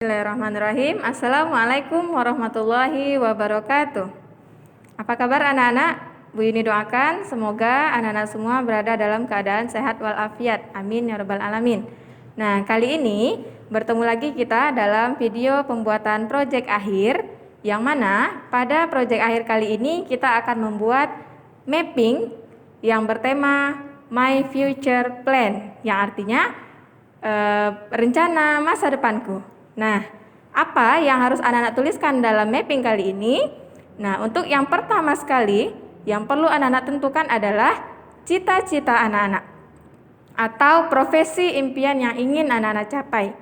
Bismillahirrahmanirrahim. Assalamualaikum warahmatullahi wabarakatuh. Apa kabar anak-anak? Bu Yuni doakan semoga anak-anak semua berada dalam keadaan sehat walafiat. Amin ya rabbal alamin. Nah, kali ini bertemu lagi kita dalam video pembuatan proyek akhir, yang mana pada proyek akhir kali ini kita akan membuat mapping yang bertema My Future Plan, yang artinya rencana masa depanku. Nah, apa yang harus anak-anak tuliskan dalam mapping kali ini? Nah, untuk yang pertama sekali, yang perlu anak-anak tentukan adalah cita-cita anak-anak atau profesi impian yang ingin anak-anak capai.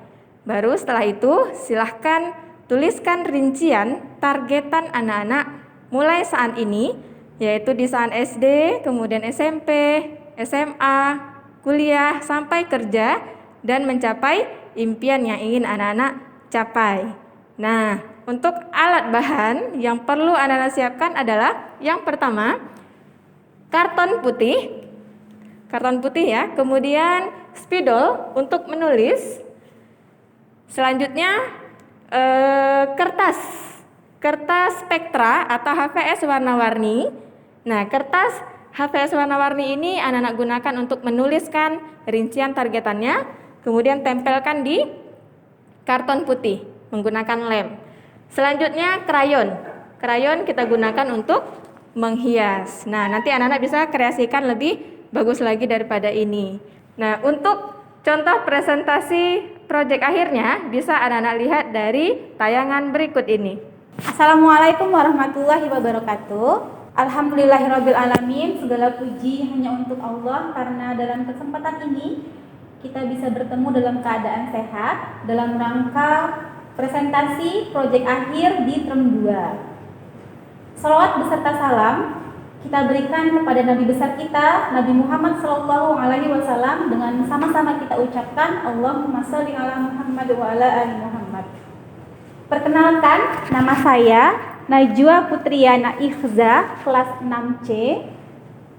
Baru setelah itu, silahkan tuliskan rincian targetan anak-anak mulai saat ini, yaitu di saat SD, kemudian SMP, SMA, kuliah, sampai kerja, dan mencapai impian yang ingin anak-anak capai. Nah, untuk alat bahan yang perlu anak-anak siapkan adalah yang pertama, karton putih ya, kemudian spidol untuk menulis, selanjutnya kertas spektra atau HVS warna-warni. Nah, kertas HVS warna-warni ini anak-anak gunakan untuk menuliskan rincian targetannya, kemudian tempelkan di karton putih menggunakan lem. Selanjutnya krayon kita gunakan untuk menghias. Nah, nanti anak-anak bisa kreasikan lebih bagus lagi daripada ini. Nah, untuk contoh presentasi proyek akhirnya bisa anak-anak lihat dari tayangan berikut ini. Assalamualaikum warahmatullahi wabarakatuh. Alhamdulillahirabbil alamin. Segala puji hanya untuk Allah, karena dalam kesempatan ini kita bisa bertemu dalam keadaan sehat dalam rangka presentasi proyek akhir di term 2. Salawat beserta salam kita berikan kepada Nabi besar kita, Nabi Muhammad SAW, dengan sama-sama kita ucapkan Allahumma sholli ala Muhammad wa ala ali Muhammad. Perkenalkan, nama saya Najwa Putriana Ikhza, kelas 6C.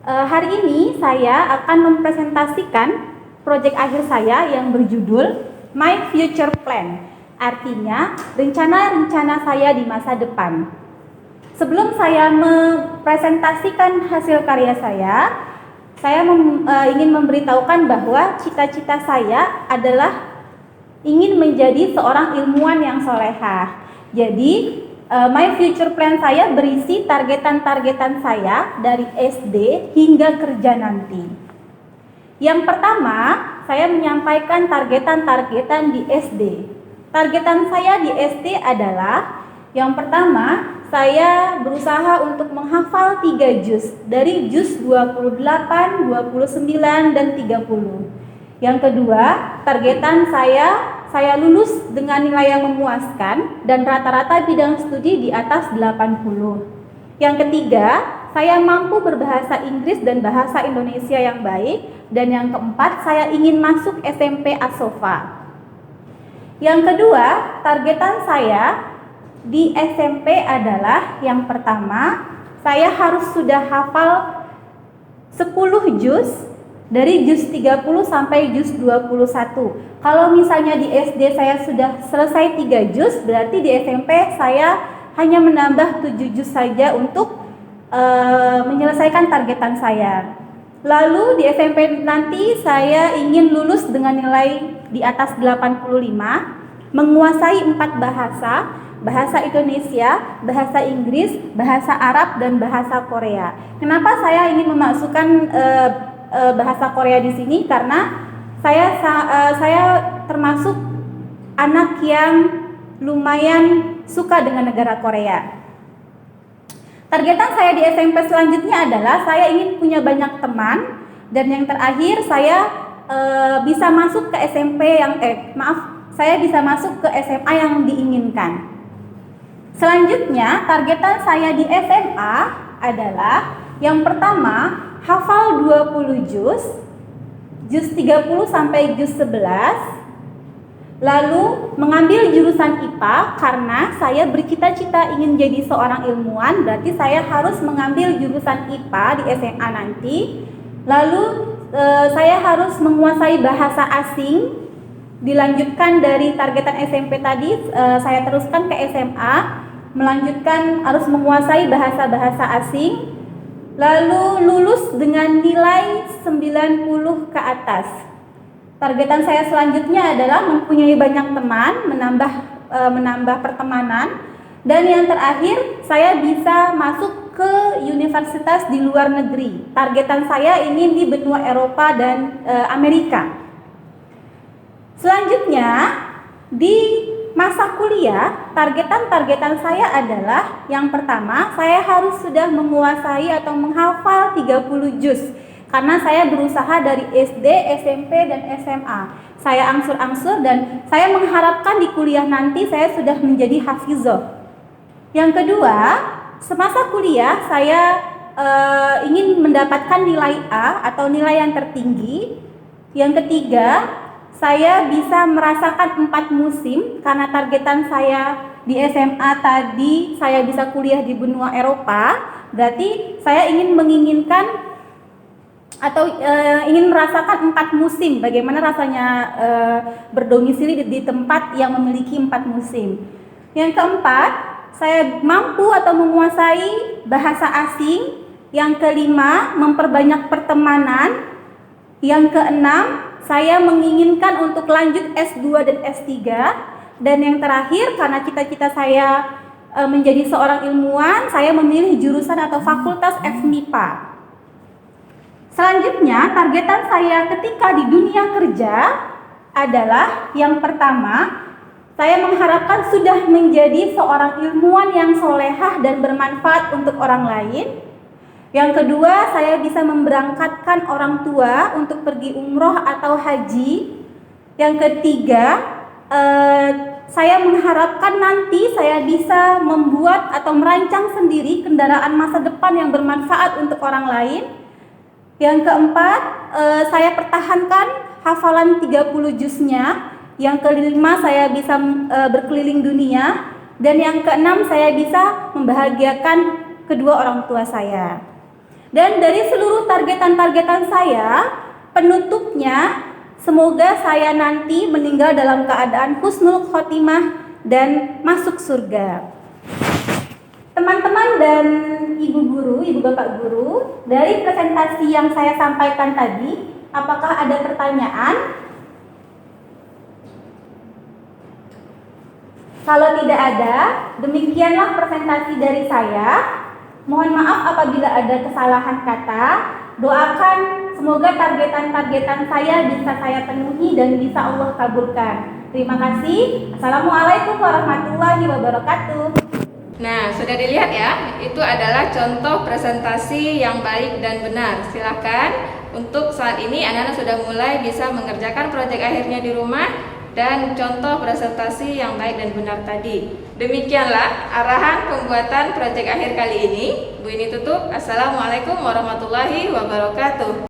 Hari ini saya akan mempresentasikan proyek akhir saya yang berjudul My Future Plan, artinya rencana-rencana saya di masa depan. Sebelum saya mempresentasikan hasil karya saya ingin memberitahukan bahwa cita-cita saya adalah ingin menjadi seorang ilmuwan yang solehah. Jadi My Future Plan saya berisi targetan-targetan saya dari SD hingga kerja nanti. Yang pertama, saya menyampaikan targetan-targetan di SD. Targetan saya di SD adalah, yang pertama, saya berusaha untuk menghafal 3 juz, dari juz 28, 29, dan 30. Yang kedua, targetan saya lulus dengan nilai yang memuaskan dan rata-rata bidang studi di atas 80. Yang ketiga, saya mampu berbahasa Inggris dan bahasa Indonesia yang baik. Dan yang keempat, saya ingin masuk SMP As-Sofa. Yang kedua, targetan saya di SMP adalah, yang pertama, saya harus sudah hafal 10 juz, dari juz 30 sampai juz 21. Kalau misalnya di SD saya sudah selesai 3 juz, berarti di SMP saya hanya menambah 7 juz saja untuk menyelesaikan targetan saya. Lalu di SMP nanti saya ingin lulus dengan nilai di atas 85, menguasai 4 bahasa, bahasa Indonesia, bahasa Inggris, bahasa Arab, dan bahasa Korea. Kenapa saya ingin memasukkan bahasa Korea di sini? Karena saya termasuk anak yang lumayan suka dengan negara Korea. Targetan saya di SMP selanjutnya adalah saya ingin punya banyak teman, dan yang terakhir saya bisa masuk ke saya bisa masuk ke SMA yang diinginkan. Selanjutnya, targetan saya di SMA adalah, yang pertama, hafal 20 juz 30 sampai juz 11. Lalu mengambil jurusan IPA, karena saya bercita-cita ingin jadi seorang ilmuwan, berarti saya harus mengambil jurusan IPA di SMA nanti. Lalu saya harus menguasai bahasa asing, dilanjutkan dari targetan SMP tadi, saya teruskan ke SMA, melanjutkan harus menguasai bahasa-bahasa asing, lalu lulus dengan nilai 90 ke atas. Targetan saya selanjutnya adalah mempunyai banyak teman, menambah pertemanan, dan yang terakhir saya bisa masuk ke universitas di luar negeri. Targetan saya ingin di benua Eropa dan Amerika. Selanjutnya, di masa kuliah, targetan saya adalah yang pertama, saya harus sudah menguasai atau menghafal 30 juz. Karena saya berusaha dari SD, SMP, dan SMA. Saya angsur-angsur dan saya mengharapkan di kuliah nanti saya sudah menjadi hafizah. Yang kedua, semasa kuliah saya ingin mendapatkan nilai A atau nilai yang tertinggi. Yang ketiga, saya bisa merasakan 4 musim karena targetan saya di SMA tadi saya bisa kuliah di benua Eropa. Berarti saya ingin merasakan 4 musim. Bagaimana rasanya berdomisili di tempat yang memiliki 4 musim. Yang keempat, saya mampu atau menguasai bahasa asing. Yang kelima, memperbanyak pertemanan. Yang keenam, saya menginginkan untuk lanjut S2 dan S3. Dan yang terakhir, karena cita-cita saya menjadi seorang ilmuwan, saya memilih jurusan atau fakultas FMIPA. Selanjutnya, targetan saya ketika di dunia kerja adalah yang pertama, saya mengharapkan sudah menjadi seorang ilmuwan yang solehah dan bermanfaat untuk orang lain. Yang kedua, saya bisa memberangkatkan orang tua untuk pergi umroh atau haji. Yang ketiga, saya mengharapkan nanti saya bisa membuat atau merancang sendiri kendaraan masa depan yang bermanfaat untuk orang lain. Yang keempat, saya pertahankan hafalan 30 juznya. Yang kelima, saya bisa berkeliling dunia. Dan yang keenam, saya bisa membahagiakan kedua orang tua saya. Dan dari seluruh targetan-targetan saya, penutupnya semoga saya nanti meninggal dalam keadaan husnul khotimah dan masuk surga. Teman-teman dan ibu guru, ibu bapak guru, dari presentasi yang saya sampaikan tadi, apakah ada pertanyaan? Kalau tidak ada, demikianlah presentasi dari saya. Mohon maaf apabila ada kesalahan kata. Doakan semoga targetan-targetan saya bisa saya penuhi dan bisa Allah kabulkan. Terima kasih. Assalamualaikum warahmatullahi wabarakatuh. Nah, sudah dilihat ya, itu adalah contoh presentasi yang baik dan benar. Silakan, untuk saat ini anak-anak sudah mulai bisa mengerjakan proyek akhirnya di rumah dan contoh presentasi yang baik dan benar tadi. Demikianlah arahan pembuatan proyek akhir kali ini. Bu ini tutup. Assalamualaikum warahmatullahi wabarakatuh.